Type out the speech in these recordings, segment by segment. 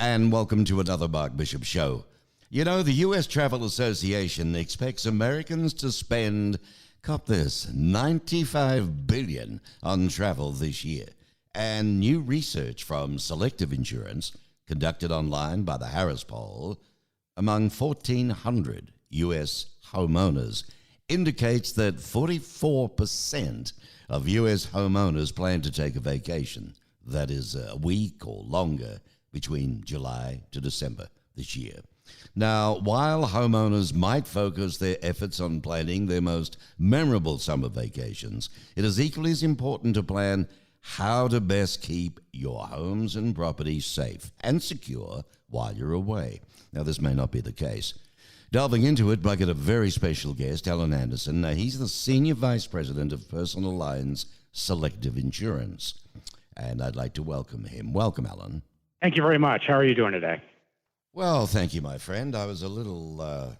And welcome to another Mark Bishop show. You know, the U.S. Travel Association expects Americans to spend, cop this, $95 billion on travel this year. And new research from Selective Insurance, conducted online by the Harris Poll, among 1,400 U.S. homeowners, indicates that 44% of U.S. homeowners plan to take a vacation. That is a week or longer between July to December this year. Now, while homeowners might focus their efforts on planning their most memorable summer vacations, it is equally as important to plan how to best keep your homes and properties safe and secure while you're away. Now, this may not be the case. Delving into it, I get a very special guest, Alan Anderson. Now, he's the Senior Vice President of Personal Lines Selective Insurance, and I'd like to welcome him. Welcome, Alan. Thank you very much. How are you doing today? Well, thank you, my friend. I was a little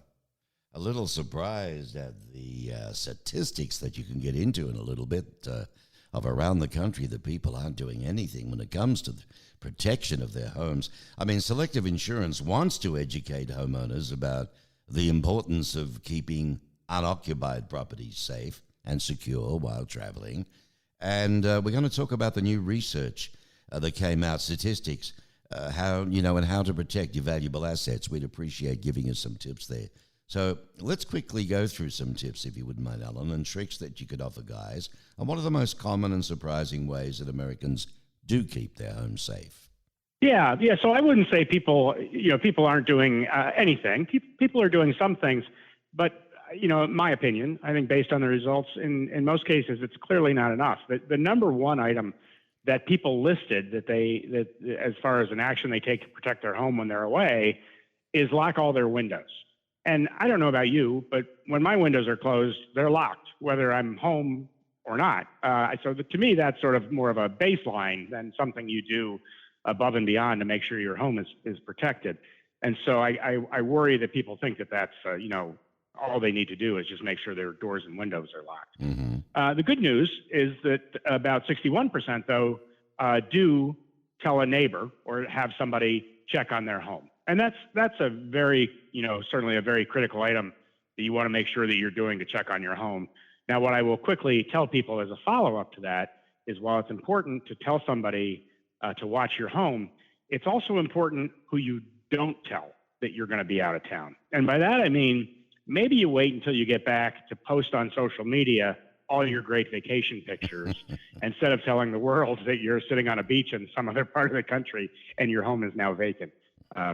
surprised at the statistics that you can get into in a little bit of around the country that people aren't doing anything when it comes to the protection of their homes. I mean, Selective Insurance wants to educate homeowners about the importance of keeping unoccupied properties safe and secure while traveling. And we're going to talk about the new research that came out, statistics, how to protect your valuable assets. We'd appreciate giving us some tips there. So let's quickly go through some tips, if you wouldn't mind, Alan, and tricks that you could offer guys on what are the most common and surprising ways that Americans do keep their homes safe. Yeah. So I wouldn't say people aren't doing anything. People are doing some things, but in my opinion, I think based on the results, in most cases, it's clearly not enough. The number one item that people listed that as far as an action they take to protect their home when they're away is lock all their windows. And I don't know about you, but when my windows are closed, they're locked, whether I'm home or not. To me, that's sort of more of a baseline than something you do above and beyond to make sure your home is protected. And so I worry that people think that that's, all they need to do is just make sure their doors and windows are locked. Mm-hmm. The good news is that about 61%, though, do tell a neighbor or have somebody check on their home. And that's a very, certainly a very critical item that you want to make sure that you're doing to check on your home. Now, what I will quickly tell people as a follow-up to that is while it's important to tell somebody to watch your home, it's also important who you don't tell that you're going to be out of town. And by that, I mean, maybe you wait until you get back to post on social media all your great vacation pictures instead of telling the world that you're sitting on a beach in some other part of the country and your home is now vacant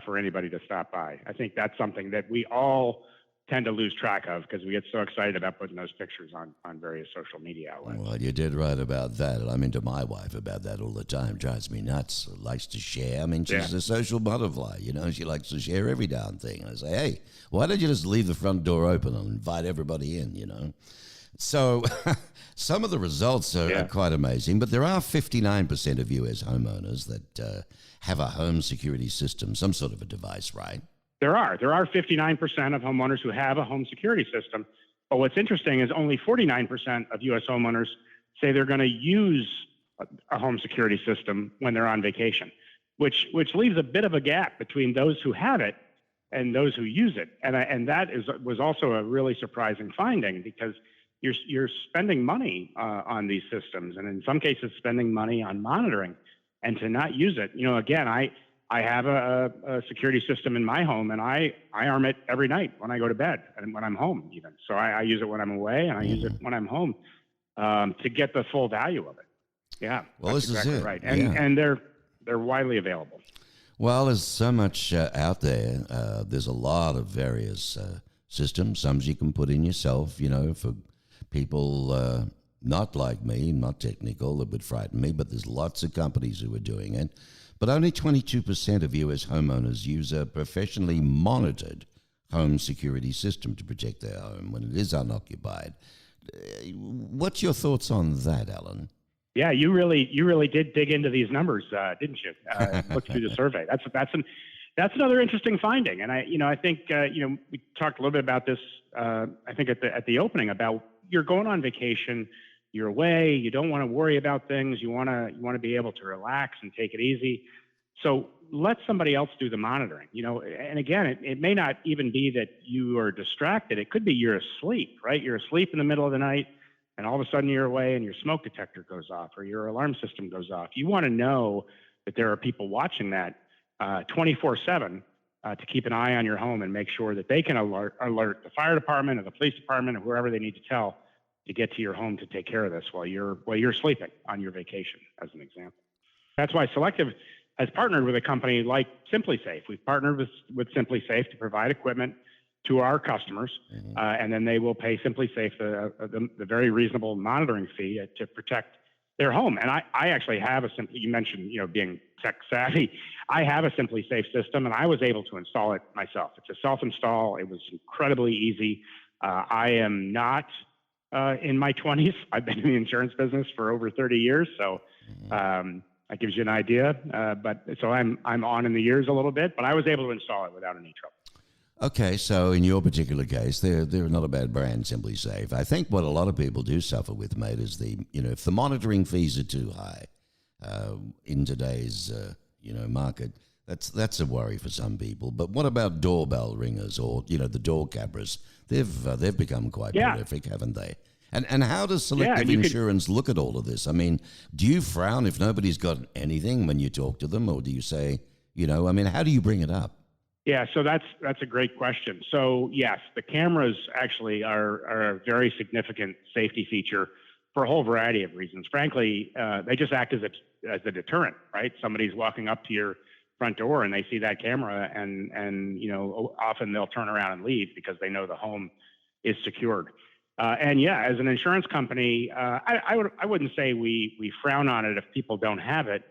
for anybody to stop by. I think that's something that we all tend to lose track of because we get so excited about putting those pictures on various social media outlets. Well, you did right about that. I'm into my wife about that all the time. Drives me nuts. Likes to share. I mean, she's a social butterfly. She likes to share every damn thing. And I say, hey, why don't you just leave the front door open and invite everybody in, So some of the results are quite amazing, but there are 59% of U.S. homeowners that have a home security system, some sort of a device, right? There are 59% of homeowners who have a home security system. But what's interesting is only 49% of U.S. homeowners say they're going to use a home security system when they're on vacation, which leaves a bit of a gap between those who have it and those who use it. And that was also a really surprising finding because you're spending money on these systems, and in some cases spending money on monitoring, and to not use it. Again, I have a security system in my home, and I arm it every night when I go to bed and when I'm home even. So I use it when I'm away, and I use it when I'm home to get the full value of it. Yeah, well, this exactly is it. Right, and they're widely available. Well, there's so much out there. There's a lot of various systems. Some you can put in yourself, for people not like me, not technical, that would frighten me, but there's lots of companies who are doing it. But only 22% of U.S. homeowners use a professionally monitored home security system to protect their home when it is unoccupied. What's your thoughts on that, Alan? Yeah, you really did dig into these numbers, didn't you? Look through the survey. That's another interesting finding, and I think we talked a little bit about this. I think at the opening about you're going on vacation, you're away, you don't want to worry about things, you want to be able to relax and take it easy. So let somebody else do the monitoring. And again, it may not even be that you are distracted. It could be you're asleep, right? You're asleep in the middle of the night, and all of a sudden you're away and your smoke detector goes off or your alarm system goes off. You want to know that there are people watching that 24/7 to keep an eye on your home and make sure that they can alert the fire department or the police department or whoever they need to tell to get to your home to take care of this while you're sleeping on your vacation, as an example. That's why Selective has partnered with a company like SimpliSafe. We've partnered with SimpliSafe to provide equipment to our customers, and then they will pay SimpliSafe the very reasonable monitoring fee to protect their home. And I actually have you mentioned, being tech savvy. I have a SimpliSafe system, and I was able to install it myself. It's a self-install. It was incredibly easy. I am not in my 20s. I've been in the insurance business for over 30 years, so that gives you an idea. But so I'm on in the years a little bit, but I was able to install it without any trouble. Okay, so in your particular case, they're not a bad brand, SimpliSafe. I think what a lot of people do suffer with, mate, is if the monitoring fees are too high in today's market, that's a worry for some people. But what about doorbell ringers or the door cameras? They've become quite prolific, haven't they? And how does Selective Insurance look at all of this? I mean, do you frown if nobody's got anything when you talk to them, or do you say, how do you bring it up? Yeah, so that's a great question. So yes, the cameras actually are a very significant safety feature for a whole variety of reasons. Frankly, they just act as a deterrent, right? Somebody's walking up to your front door and they see that camera, and often they'll turn around and leave because they know the home is secured. And yeah, as an insurance company, I wouldn't say we frown on it if people don't have it.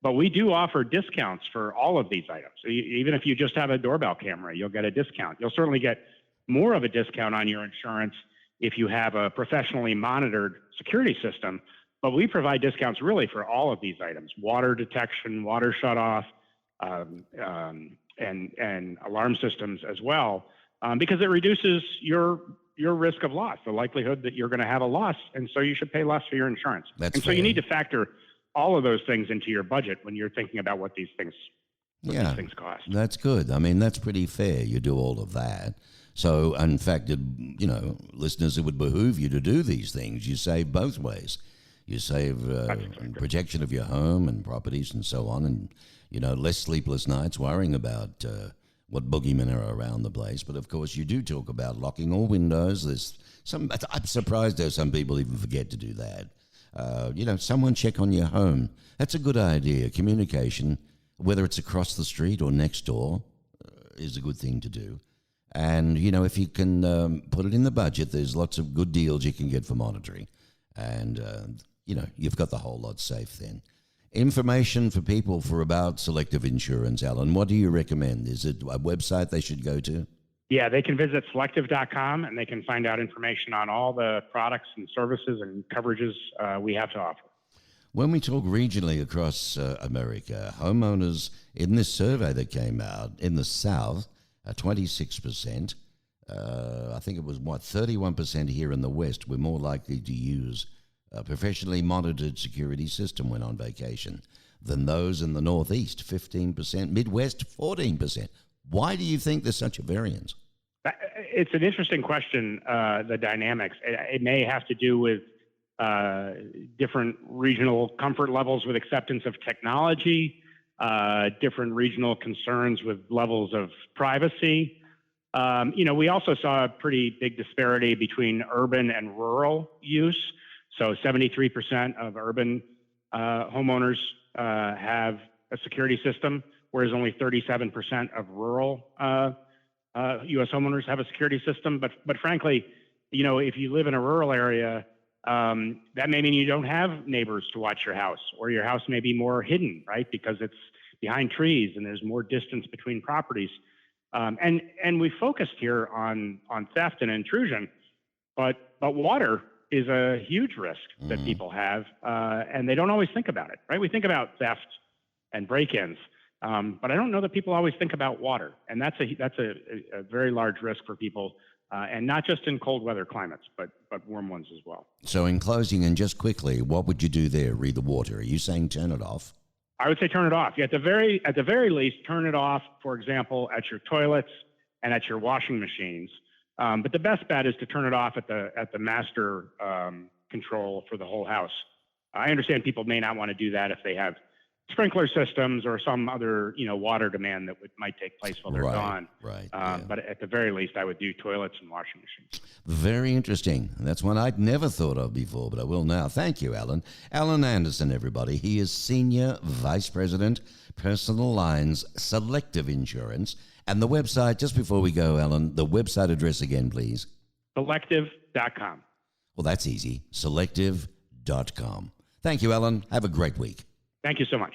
But we do offer discounts for all of these items. So even if you just have a doorbell camera, you'll get a discount. You'll certainly get more of a discount on your insurance if you have a professionally monitored security system. But we provide discounts really for all of these items: water detection, water shutoff, and alarm systems as well, because it reduces your risk of loss, the likelihood that you're going to have a loss, and so you should pay less for your insurance. So you need to factor all of those things into your budget when you're thinking about what these things cost. That's good. I mean, that's pretty fair. You do all of that. So, in fact, listeners, it would behoove you to do these things. You save both ways. You save protection of your home and properties and so on, and, less sleepless nights worrying about what boogeymen are around the place. But, of course, you do talk about locking all windows. I'm surprised there's some people even forget to do that. Someone check on your home. That's a good idea. Communication, whether it's across the street or next door, is a good thing to do. And, if you can put it in the budget, there's lots of good deals you can get for monitoring. And, you've got the whole lot safe then. Information for people about Selective Insurance, Alan, what do you recommend? Is it a website they should go to? Yeah, they can visit selective.com and they can find out information on all the products and services and coverages we have to offer. When we talk regionally across America, homeowners in this survey that came out in the South, 26%, I think it was 31% here in the West, were more likely to use a professionally monitored security system when on vacation than those in the Northeast, 15%, Midwest, 14%. Why do you think there's such a variance? It's an interesting question, the dynamics. It may have to do with different regional comfort levels with acceptance of technology, different regional concerns with levels of privacy. We also saw a pretty big disparity between urban and rural use. So 73% of urban homeowners have a security system, whereas only 37% of rural U.S. homeowners have a security system. But frankly, if you live in a rural area, that may mean you don't have neighbors to watch your house, or your house may be more hidden, right? Because it's behind trees and there's more distance between properties. And we focused here on theft and intrusion, but water is a huge risk that people have, and they don't always think about it, right? We think about theft and break-ins, but I don't know that people always think about water, and that's a very large risk for people, and not just in cold weather climates, but warm ones as well. So in closing, and just quickly, what would you do there? Read the water. Are you saying turn it off? I would say turn it off. At the very least, turn it off, for example, at your toilets and at your washing machines. But the best bet is to turn it off at the master control for the whole house. I understand people may not want to do that if they have sprinkler systems or some other, water demand that might take place while they're gone. Right. But at the very least, I would do toilets and washing machines. Very interesting. That's one I'd never thought of before, but I will now. Thank you, Alan. Alan Anderson, everybody. He is Senior Vice President, Personal Lines, Selective Insurance. And the website, just before we go, Alan, the website address again, please. Selective.com. Well, that's easy. Selective.com. Thank you, Alan. Have a great week. Thank you so much.